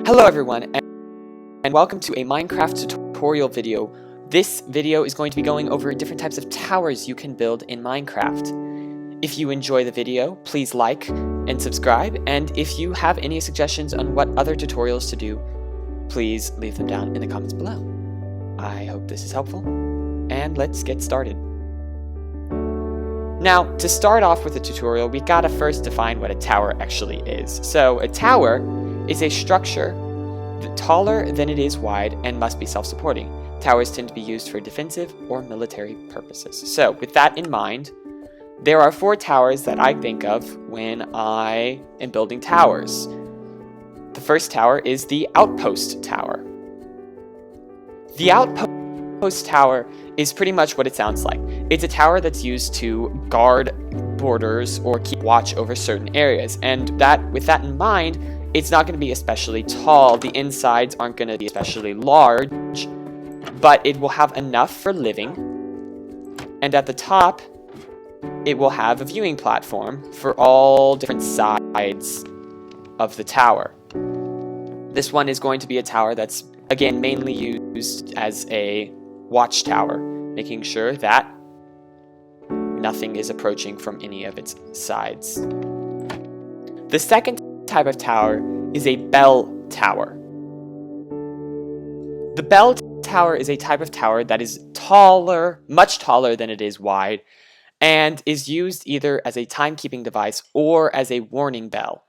Hello everyone, and welcome to a Minecraft tutorial video. This video is going to be going over different types of towers you can build in Minecraft. If you enjoy the video, please like and subscribe, and if you have any suggestions on what other tutorials to do, please leave them down in the comments below. I hope this is helpful, and let's get started. Now, to start off with the tutorial, we gotta first define what a tower actually is. So, a tower is a structure taller than it is wide and must be self-supporting. Towers tend to be used for defensive or military purposes. So, with that in mind, there are 4 towers that I think of when I am building towers. The first tower is the Outpost Tower. The Outpost Tower is pretty much what it sounds like. It's a tower that's used to guard borders or keep watch over certain areas. And with that in mind, it's not going to be especially tall. The insides aren't going to be especially large, but it will have enough for living. And at the top, it will have a viewing platform for all different sides of the tower. This one is going to be a tower that's, again, mainly used as a watchtower, making sure that nothing is approaching from any of its sides. The second type of tower is a bell tower. The bell tower is a type of tower that is taller, much taller than it is wide, and is used either as a timekeeping device or as a warning bell.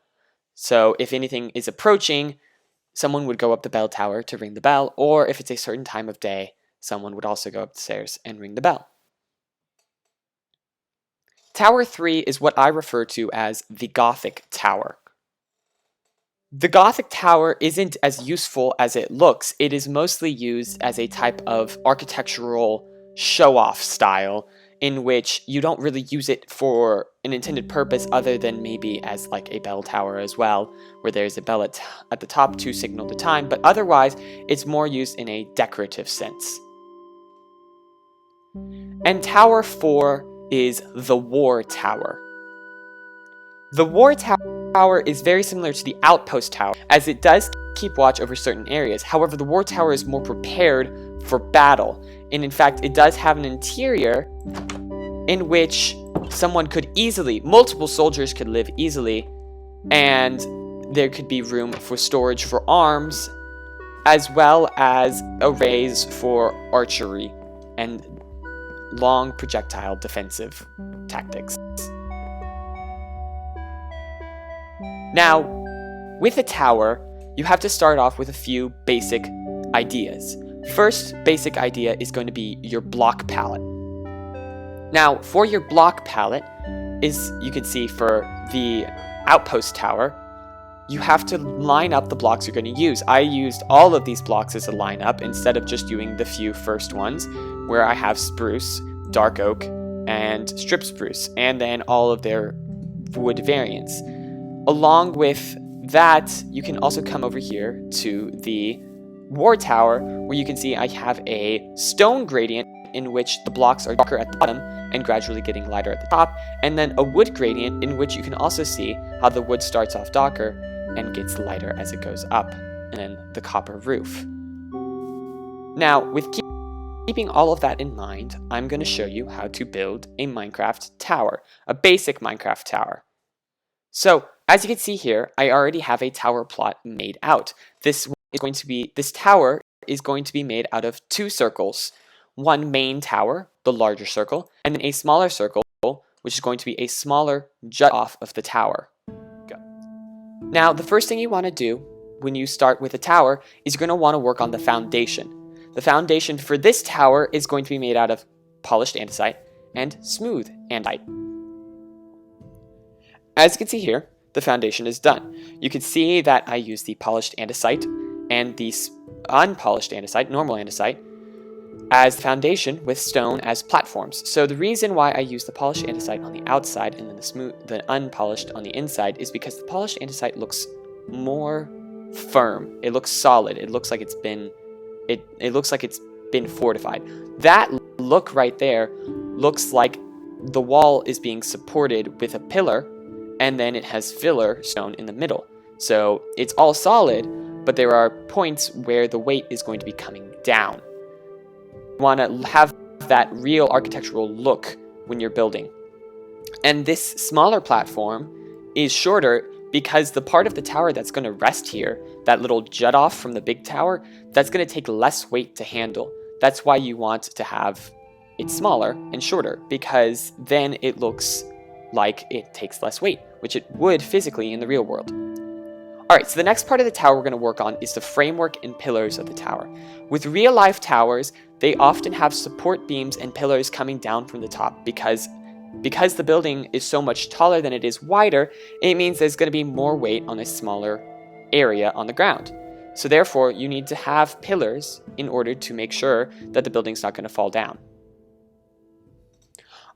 So if anything is approaching, someone would go up the bell tower to ring the bell, or if it's a certain time of day, someone would also go up the stairs and ring the bell. Tower 3 is what I refer to as the Gothic Tower. The Gothic Tower isn't as useful as it looks. It is mostly used as a type of architectural show-off style in which you don't really use it for an intended purpose other than maybe as like a bell tower as well, where there's a bell at the top to signal the time, but otherwise it's more used in a decorative sense. And Tower 4 is the War Tower. The War Tower is very similar to the Outpost Tower, as it does keep watch over certain areas. However, the War Tower is more prepared for battle, and in fact, it does have an interior in which multiple soldiers could live easily, and there could be room for storage for arms, as well as arrays for archery and long projectile defensive tactics. Now, with a tower, you have to start off with a few basic ideas. First basic idea is going to be your block palette. Now, for your block palette, you can see for the Outpost Tower, you have to line up the blocks you're going to use. I used all of these blocks as a lineup instead of just doing the few first ones, where I have spruce, dark oak, and strip spruce, and then all of their wood variants. Along with that, you can also come over here to the War Tower, where you can see I have a stone gradient in which the blocks are darker at the bottom and gradually getting lighter at the top, and then a wood gradient in which you can also see how the wood starts off darker and gets lighter as it goes up, and then the copper roof. Now, with keeping all of that in mind, I'm going to show you how to build a Minecraft tower, a basic Minecraft tower. So, as you can see here, I already have a tower plot made out. This tower is going to be made out of 2 circles. One main tower, the larger circle, and then a smaller circle, which is going to be a smaller jut off of the tower. Go. Now, the first thing you want to do when you start with a tower is you're going to want to work on the foundation. The foundation for this tower is going to be made out of polished andesite and smooth andesite. As you can see here, the foundation is done. You can see that I use the polished andesite and the unpolished andesite, normal andesite, as the foundation with stone as platforms. So the reason why I use the polished andesite on the outside and then the unpolished on the inside is because the polished andesite looks more firm. It looks solid. It looks like it's been fortified. That look right there looks like the wall is being supported with a pillar, and then it has filler stone in the middle. So it's all solid, but there are points where the weight is going to be coming down. You want to have that real architectural look when you're building. And this smaller platform is shorter because the part of the tower that's going to rest here, that little jut off from the big tower, that's going to take less weight to handle. That's why you want to have it smaller and shorter, because then it looks like it takes less weight, which it would physically in the real world. Alright, so the next part of the tower we're going to work on is the framework and pillars of the tower. With real life towers, they often have support beams and pillars coming down from the top because the building is so much taller than it is wider, it means there's going to be more weight on a smaller area on the ground. So therefore, you need to have pillars in order to make sure that the building's not going to fall down.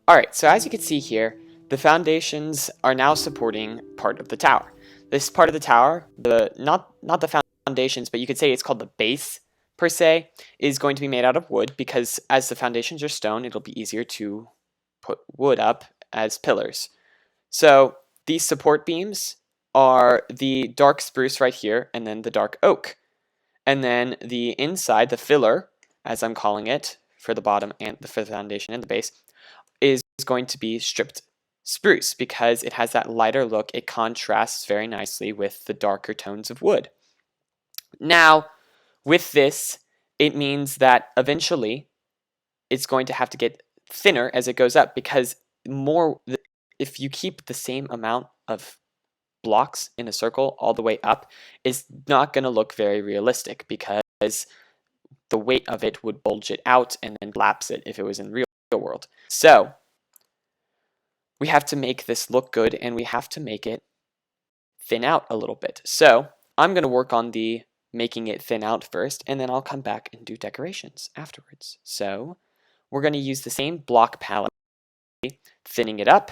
Alright, so as you can see here, the foundations are now supporting part of the tower. This part of the tower, not the foundations, but you could say it's called the base per se, is going to be made out of wood because as the foundations are stone, it'll be easier to put wood up as pillars. So these support beams are the dark spruce right here and then the dark oak. And then the inside, the filler, as I'm calling it, for the bottom and for the foundation and the base, is going to be stripped spruce because it has that lighter look. It contrasts very nicely with the darker tones of wood. Now, with this, it means that eventually it's going to have to get thinner as it goes up because if you keep the same amount of blocks in a circle all the way up, it's not going to look very realistic because the weight of it would bulge it out and then collapse it if it was in real world. So we have to make this look good and we have to make it thin out a little bit. So I'm going to work on the making it thin out first, and then I'll come back and do decorations afterwards. So we're going to use the same block palette, thinning it up,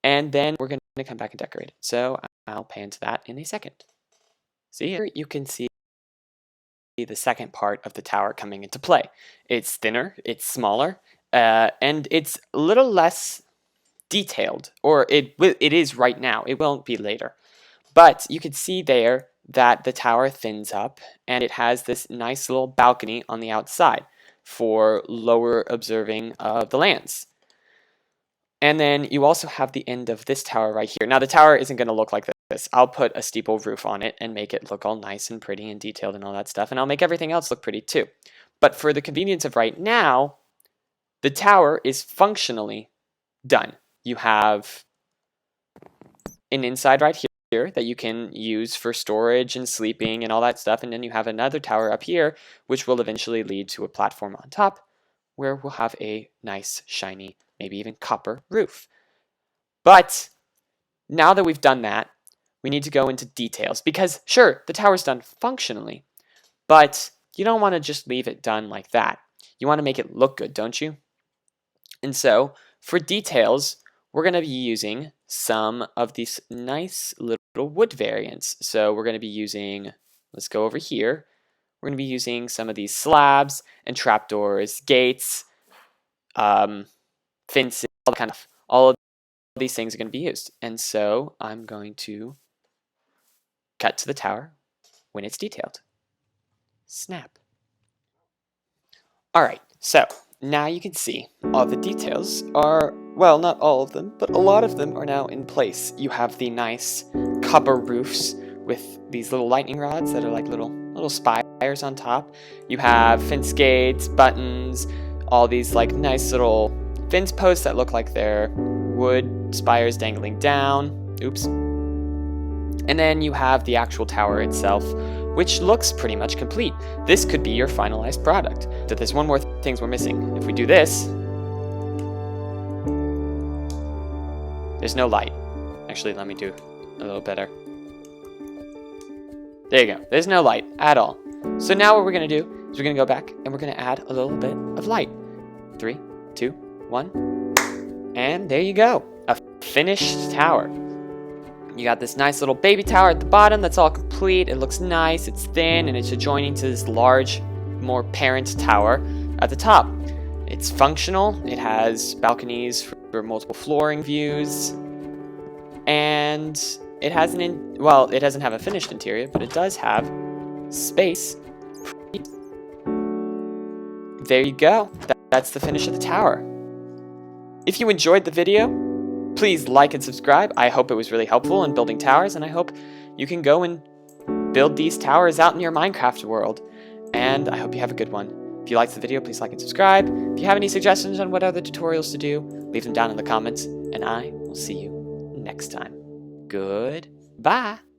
and then we're going to come back and decorate it. So I'll pan to that in a second. See, here you can see the second part of the tower coming into play. It's thinner, it's smaller, and it's a little less detailed, or it is right now. It won't be later. But you can see there that the tower thins up, and it has this nice little balcony on the outside for lower observing of the lands. And then you also have the end of this tower right here. Now the tower isn't going to look like this. I'll put a steeple roof on it and make it look all nice and pretty and detailed and all that stuff, and I'll make everything else look pretty too. But for the convenience of right now, the tower is functionally done. You have an inside right here that you can use for storage and sleeping and all that stuff, and then you have another tower up here which will eventually lead to a platform on top where we'll have a nice shiny, maybe even copper roof. But now that we've done that, we need to go into details because sure, the tower's done functionally, but you don't want to just leave it done like that. You want to make it look good, don't you? And so for details, we're going to be using some of these nice little wood variants. So we're going to be using, let's go over here. We're going to be using some of these slabs and trapdoors, gates, fences, all of these things are going to be used. And so I'm going to cut to the tower when it's detailed. Snap. All right, so now you can see all the details are, well, not all of them, but a lot of them are now in place. You have the nice copper roofs with these little lightning rods that are like little spires on top. You have fence gates, buttons, all these like nice little fence posts that look like they're wood spires dangling down. Oops. And then you have the actual tower itself, which looks pretty much complete. This could be your finalized product. But there's one more thing we're missing. If we do this, there's no light. Actually, let me do a little better. There you go. There's no light at all. So now what we're going to do is we're going to go back and we're going to add a little bit of light. 3, 2, 1. And there you go. A finished tower. You got this nice little baby tower at the bottom that's all complete. It looks nice, it's thin, and it's adjoining to this large, more parent tower at the top. It's functional, it has balconies for multiple flooring views, and it has it doesn't have a finished interior, but it does have space. There you go. That's the finish of the tower. If you enjoyed the video, please like and subscribe. I hope it was really helpful in building towers, and I hope you can go and build these towers out in your Minecraft world. And I hope you have a good one. If you liked the video, please like and subscribe. If you have any suggestions on what other tutorials to do, leave them down in the comments, and I will see you next time. Goodbye.